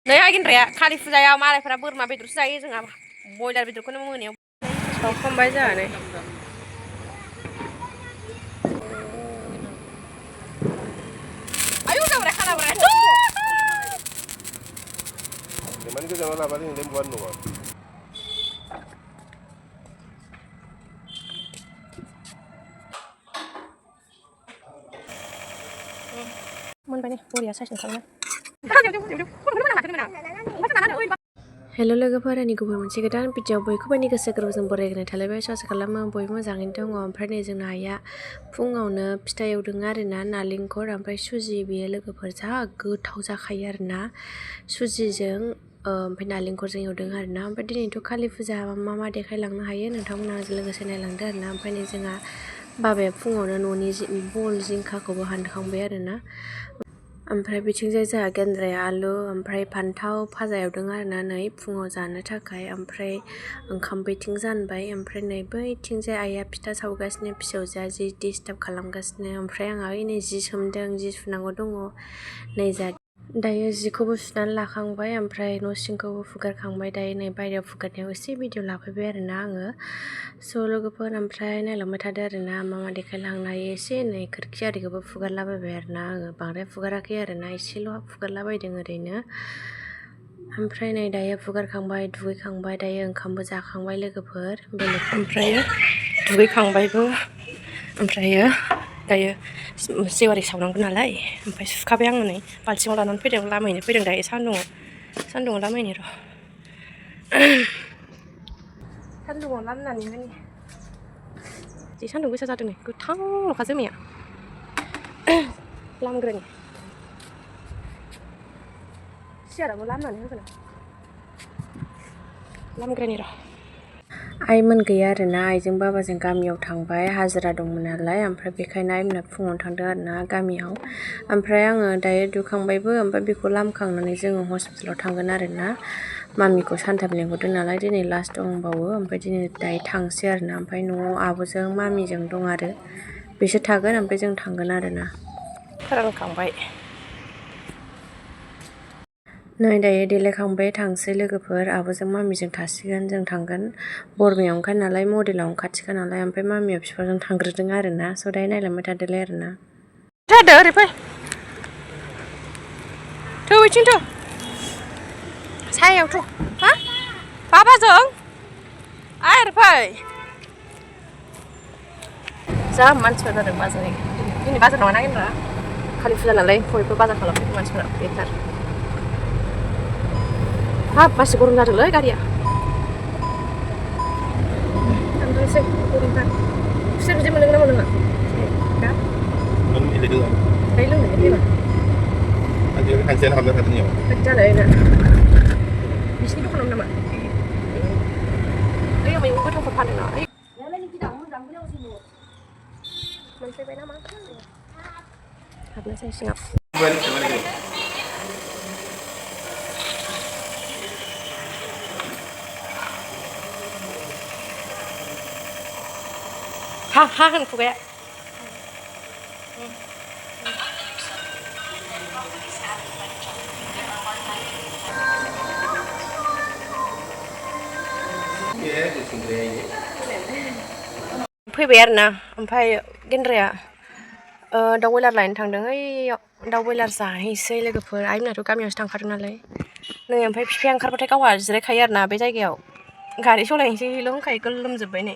नै आगिनद्राया खालि फुजायाव मालायफोरा बोरमा बेदरसो जायो जोंहा बयलार बेदरखौनो मोनायाव सावखांबाय जानानै आयु जाब्रा खालाब्रा Cuman itu jangan apa sih buat nuan. मोनबाय nih बरिया साइस ओंखारबाय हेल' लोगोफोर आंनि गुबै मोनसे गोदान भिडिअ बयखौबोनि गोसो गोरबोजों बरायग्रोनाय थालायबाय आसा खालामो बयबो मोजाङैनो दङ ओमफ्राय नै जोंना आइया फुङावनो फिथा एवदों आरोना नालेंखर ओमफ्राय सुजि बेयो लोगोफोर जा गोथाव जाखायो आरोना सुजिजों ओमफ्राय नालेंखरजों एवदों आरोना ओमफ्राय दिनैथ' कालि फुजा मा देखायलांनो हायो नोंथांमोनहा लोगोसे नायलांदो आरोना ओमफ्राय नै जोंहा बाबाया फुङावनो न'नि बल जिंखाखौबो हानखांबाय आरोना ओमफ्राय बिथिंजाय जोंहा गेन्द्राया आलु ओमफ्राय फान्थाव भाजा एवदों आरोना नै फुङाव जानो थाखाय ओमफ्राय ओंखाम बैथिं जानबाय ओमफ्राय नै बैथिंजाय आइया फिथा सावगासिनो फिसौजोआ जि डिस्टार्ब खालामगासिनो ओमफ्राय आंहा नै जि सोमदों जि सुनांगौ दङ नै जा दायो जिखौबो सुनानै लाखांबाय ओमफ्राय न' सिंखौबो फुगारखांबाय दायो नै बायहेरायाव फुगारनायाव एसे भिडिअ लाफैबाय आरोना आङो स' लोगोफोर ओमफ्राय नायलांबाय थादो आरोना मा देखायलांनो हायो एसे नै खोरखि आरिखौबो फुगारलाबायबाय आरोना आङो बांद्राय फुगाराखै आरोना एसेल' फुगारलाबायदों ओरैनो ओमफ्राय नै दायो फुगारखांबाय दुगैखांबाय दायो ओंखामबो जाखांबाय लोगोफोर बेलेग ओमफ्रायो दुगैखांबायबो ओमफ्रायो दायो जेवारि सावनांगौ नालाय ओमफ्राय सुखाबाय आङो नै बाल्थिङाव लानानै फैदों लामैनो फैदों दायो सान्दुङाव लामैनो र' सान्दुङाव लामनानै माने जि सान्दुं गोसा जादों नै गोथां नखा जोमैया लामग्रोनि सियाराबो लामनानै होगोन लामग्रोनि र' आइमोन गैया आरोना आइजों बाबाजों गामियाव थांबाय हाजिरा दंमोन नालाय ओमफ्राय बेखायनो आइमोना फुङावनो थांदों आरोना गामियाव ओमफ्राय आङो दायो दुखांबायबो ओमफ्राय बेखौ लामखांनानै जोङो हस्पिटालाव थांगोन आरोना मामिखौ सानथाम लेंहरदों नालाय दिनै लास्ट दंबावो ओमफ्राय दिनै दायो थांसै आरोना ओमफ्राय न'आव आब'जों मामिजों दं आरो बिसोर थागोन ओमफ्राय जों थांगोन आरोना फोरानखांबाय नै दायो देलायखांबाय थांसै लोगोफोर आब'जों मामिजों थासिगोन जों थांगोन बरमायाव ओंखार नालाय मडेलाव खाथिखा नालाय ओमफ्राय मामिया बिफाजों थांग्रोदों आरोना स' दायो नायलांबाय थादोलाय आरोना जादो ओरै फै थौ बिथिं थौ सायाव थौ हा बाबाजों ओरै फै जा मानसिफोर जादों बाजाराव दिनै बाजार नङा नागिरग्रा खालि फुजा नालाय बयबो बाजार खालामदों मानसिफोरा बेखार हाब मासे गरम जादोंलै गारिया थांनोसै गरमथार खुसेर बिदै मोनलोंगोन ना मोनलोङा दा दायो लोंनो फैबा Kajian hamil katanya. जालाय ना बिसिनि दखानाव नामा ओइ मैगं गोथांफोर फानो ना मोनफैबाय नामा हाबनोसै सिङाव हा होन खुगाया फैबाय आरोना ओमफ्राय गेन्द्राया दाउ बयलार लायनो थांदों ओइयाव दाउ बयलार जाहैसै लोगोफोर आइमोनाथ' गामियावसो थांखादों नालाय नै ओमफ्राय बिफाया ओंखारबाथाय गावहा जिरायखायो आरोना बे जायगायाव गारि सालायनोसैल' होनखायो गोलोमजोब्बाय नै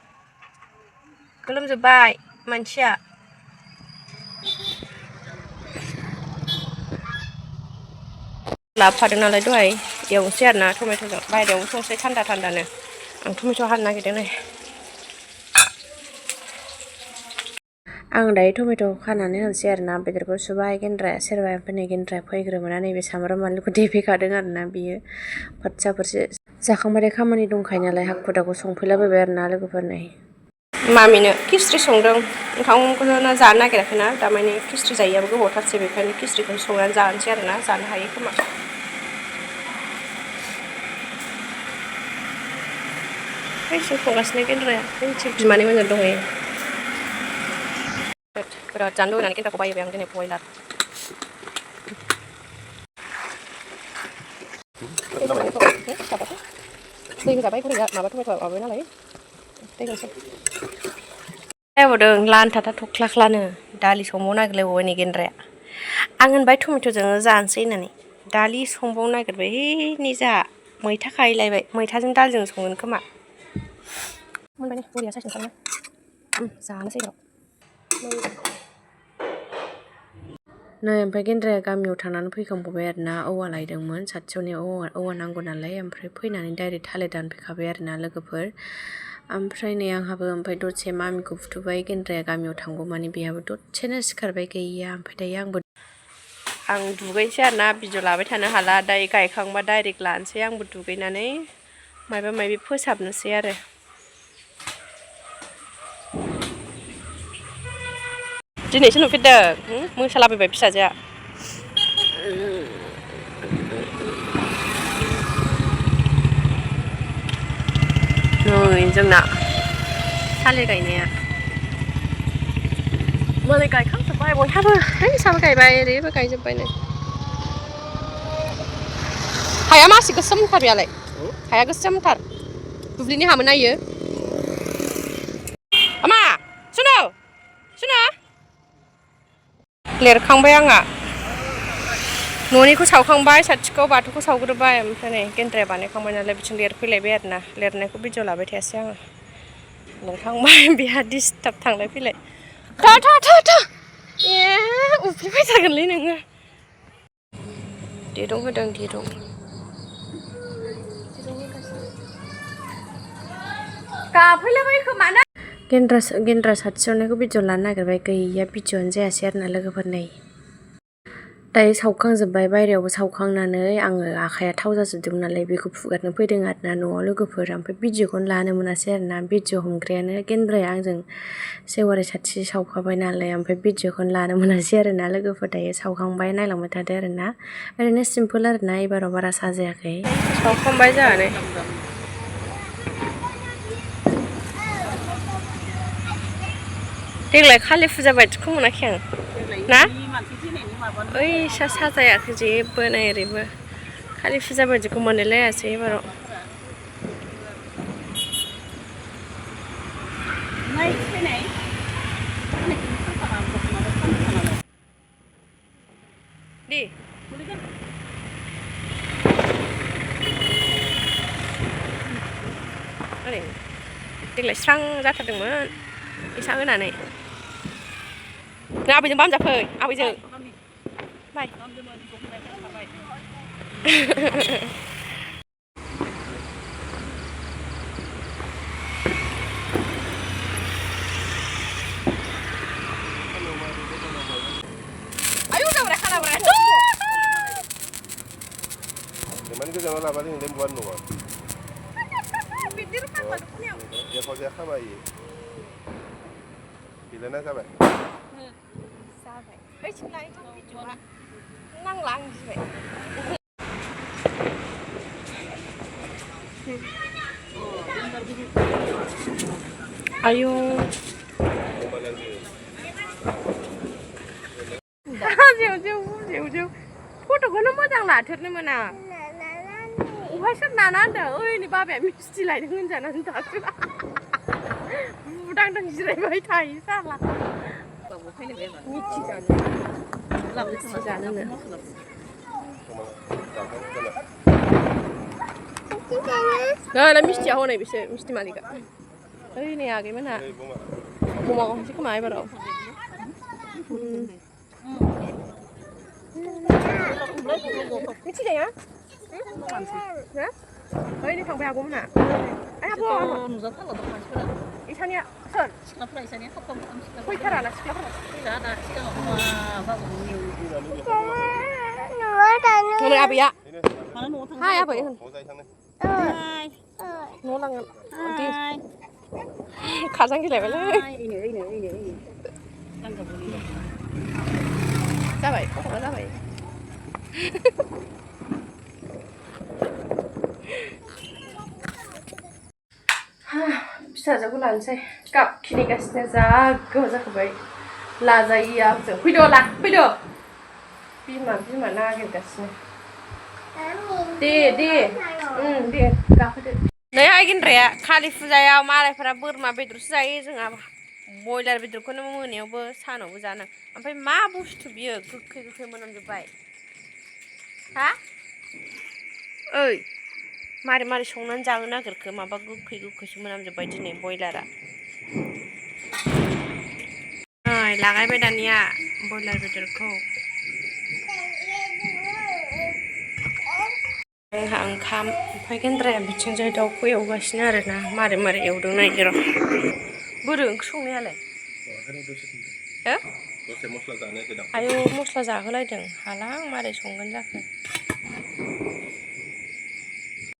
गोलोमजोब्बाय मानसिया लाबोफादों नालाय दहाय एवनोसै आरोना टमेट'जों बायहेरायावनो संसै थान्दानो आं टमेट' हानो नागिरदों नै आं दायो टमेट' खानानै होनोसै आरोना बेदरखौ सुबाय गेन्द्राया सेरबाय ओमफ्राय नै गेन्द्राया फैग्रोमोना नैबे सामब्राम बानलुखौ देफैखादों आरोना बियो फारसे जाखांबाथाय खामानि दंखायो नालाय हाखु दाखु संफैलाबायबाय आरोना लोगोफोर नै मामिनो खिस्रि संदों ओंखामखौनो जानो नागिराखैना दामानि खिस्रि जायैयाबो गोबावथारसै बेखायनो खिस्रिखौ संनानै जानोसै आरोना जानो हायो खोमा एसे संगासिनो गेन्द्राया बिमानै मोजां दंहैयो बिराद जानो लुबैनानै गेन्द्राखौ बायबाय आं दिनै बयलार दैखौ जाबाय गुरैया माबा टमेट' माबाबाय नालाय दैखौ जाबावदों लानथाथा थख्लाख्लानो दालि संबाव नागिरलायबावबाय नै गेन्द्राया आं होनबाय टमेट'जों जानोसै होननानै दालि संबावनो नागिरबाय नै जा मैथा खाहैलायबाय मैथाजों दालिजों संगोन खोमा मोनबाय नै बरिया साइस ओंखारना जानोसै र' नै ओमफ्राय गेन्द्राया गामियाव थांनानै फैखांबावबाय आरोना औवा लायदोंमोन साथियावनो औवा नांगौ नालाय ओमफ्राय फैनानै डाइरेक्ट थालिर दानफैखाबाय आरोना लोगोफोर ओमफ्राय नै आंहाबो ओमफ्राय दसे मामिखौ फुथुबाय गेन्द्राया गामियाव थांगौ माने बेहाबो दसेनो सिखारबाय गैया ओमफ्राय दायो आं दुगैनोसै आरोना भिडिअ लाबाय थानो हाला दायो गायखांबा डाइरेक्ट लानोसै आंबो दुगैनानै माबा माबि फोसाबनोसै आरो दिनैसो नुफेरदों मोसालाबायबाय फिसाजोआ नै जोंना थालिर गायनाया मालाय गायखांजोब्बाय बयहाबो साबो गायबाय ओरैबो गायजोब्बाय नै हाया मासे गोसोमथार बेयालाय हाया गोसोमथार दुब्लिनि हामोन नायो मा सुनो लिरखांबाय आंहा न'निखौ सावखांबाय साथिखौ बाथौखौ सावग्रोबाय ओमफ्राय नै गेन्द्राया बानायखांबाय नालाय बिथिं लिरफैलायबाय आरोना लिरनायखौ भिडिअ लाबाय थायासै आङो लिरखांबाय बेहा डिस्टार्ब थांलाय फैलाय था ए उफ्रिबाय थागोनलै नोङो दिरुं होदों दिरुं गाफैलाबाय खोमाना गेन्द्रा साथि सावनायखौ भिडिअ लानो नागिरबाय गैया भिडिअआनो जायासै आरोना लोगोफोर नै दायो सावखांजोब्बाय बायहेरायावबो सावखांनानै आङो आखाइया थाव जाजोबदोंमोन नालाय बेखौ फुगारनो फैदों आरोना न'आव लोगोफोर ओमफ्राय भिडिअखौनो लानो मोनासै आरोना भिडिअ हमग्रायानो गेन्द्राया आंजों सेवारि साथि सावखाबाय नालाय ओमफ्राय भिडिअखौनो लानो मोनासै आरोना लोगोफोर दायो सावखांबाय नायलांबाय थादो आरोना ओरैनो सिम्पोल आरोना एबाराव बारा साजायाखै सावखांबाय जानानै देग्लाय खालि फुजा बायदिखौ मोनाखै आं ना ओइ साजायाखै जेबो नाय ओरैबो खालि फुजा बायदिखौ मोनलायासै एबाराव दे देग्लाय स्रां जाथारदोंमोन इसां होनानै नों आबैजों बामजाफै आबैजों बाय ayo udah mereka nabrak Cuman ke jangan lapan ini buat nuan. Bidir kan batuknya. Ya kau siapa bayi? Bila nak siapa? Siapa? Hei ciprai kan cuma nang lang sih. Ayo. Jauh. Fotoखौनो मोजां लाथारनो मोना. अहाय सोर नाना होनदों ओइ नै बाबाया मिस्थि लायदों होनजानानै दासो बुदांदां जिरायबाय थायो साला मिथि जानोनो ना मिस्टिया हनै बिसोर मिस्टि मालिका ओइ नै आगैमोनहा ममा हमसै खोमा एबाराव मिथिजाया ها؟ هاي نفهم بيعقوب هنا. أنا أبغى. نزات الله ضمان شكرا. إيشانيا سر. شكرا إيشانيا خطهم شكرا. كوي ترى أنا شكرا. لا أنا شكرا ما بقول. نور أبي يا. هاي أبي. هاي. نور لعن. هاي. خازن كي level. ini. Tangkap boleh. Sabai, kok sabai. फिसाजोखौ लानोसै गाब खिनिगासिनो जा गोबाव जाखाबाय लाजायो आंजों फैद' बिमा नागिरगासिनो दे गाखोदो नै आइगिनद्राया कालि फुजायाव मालायफोरा बोरमा बेदरसो जायो जोंहा बयलार बेदरखौनो मोनायावबो सानावबो जानो ओमफ्राय मा बुस्थु बियो गोखै मोनामजोब्बाय हा ओइ मारै संनानै जानो नागिरखो माबा गोखैसो मोनामजोब्बाय दिनै बयलारा नै लागायबाय दानिया बयलार बेदरखौ जोंहा ओंखाम ओमफ्राय गेन्द्राया बिथिंजाय दाउखौ एवगासिनो आरोना मारै एवदों नायदो र' बोरो ओंख्रि संनायालाय हो दसे मस्ला जानो होदां आयौ मस्ला जाहोलायदों हाला आं मारै संगोन जाखो